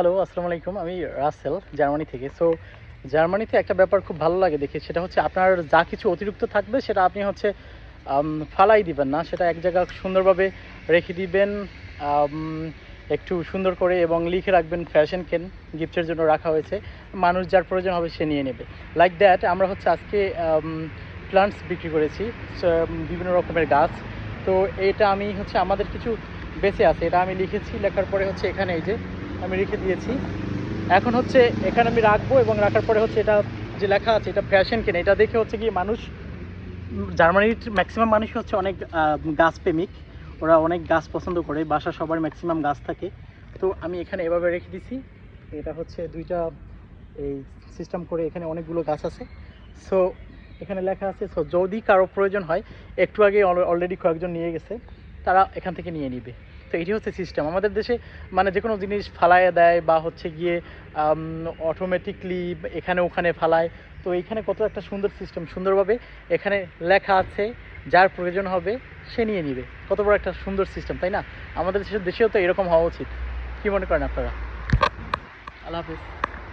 Hello, আসসালামু আলাইকুম। আমি রাসেল জার্মানি থেকে। জার্মানিতে একটা ব্যাপার খুব ভালো লাগে দেখি, সেটা হচ্ছে আপনার যা কিছু অতিরিক্ত থাকবে সেটা আপনি হচ্ছে ফালাই দিবেন না। সেটা এক জায়গায় সুন্দরভাবে রেখে দিবেন, আম একটু সুন্দর করে, এবং লিখে রাখবেন ফ্যাশন কেন, গিফটের জন্য রাখা হয়েছে। মানুষ যার প্রয়োজন হবে সে নিয়ে নেবে। লাইক দ্যাট আমরা হচ্ছে আজকে প্লান্টস বিক্রি করেছি, বিভিন্ন রকমের গাছ। তো এটা আমি হচ্ছে আমাদের কিছু বেঁচে আছে, এটা আমি লিখেছি, লেখার পরে হচ্ছে এখানে এই যে আমি রেখে দিয়েছি। এখন হচ্ছে এখানে আমি রাখবো, এবং রাখার পরে হচ্ছে এটা যে লেখা আছে এটা ফ্যাশন কেন, এটা দেখে হচ্ছে কি মানুষ, জার্মানির ম্যাক্সিমাম মানুষ হচ্ছে অনেক গাছ প্রেমিক। ওরা অনেক গাছ পছন্দ করে, বাসা সবার ম্যাক্সিমাম গাছ থাকে। তো আমি এখানে এভাবে রেখে দিছি। এটা হচ্ছে দুইটা এই সিস্টেম করে, এখানে অনেকগুলো গাছ আছে। সো এখানে লেখা আছে, সো যদি কারো প্রয়োজন হয়, একটু আগে অলরেডি কয়েকজন নিয়ে গেছে, তারা এখান থেকে নিয়ে নিবে। তো এটি হচ্ছে সিস্টেম আমাদের দেশে, মানে যে কোনো জিনিস ফালাইয়ে দেয় বা হচ্ছে গিয়ে অটোমেটিকলি এখানে ওখানে ফালায়। তো এইখানে কত একটা সুন্দর সিস্টেম, সুন্দরভাবে এখানে লেখা আছে, যার প্রয়োজন হবে সে নিয়ে নিবে। কত বড় একটা সুন্দর সিস্টেম, তাই না? আমাদের দেশেও তো এরকম হওয়া উচিত। কী মনে করেন আপনারা? আল্লাহ হাফিজ।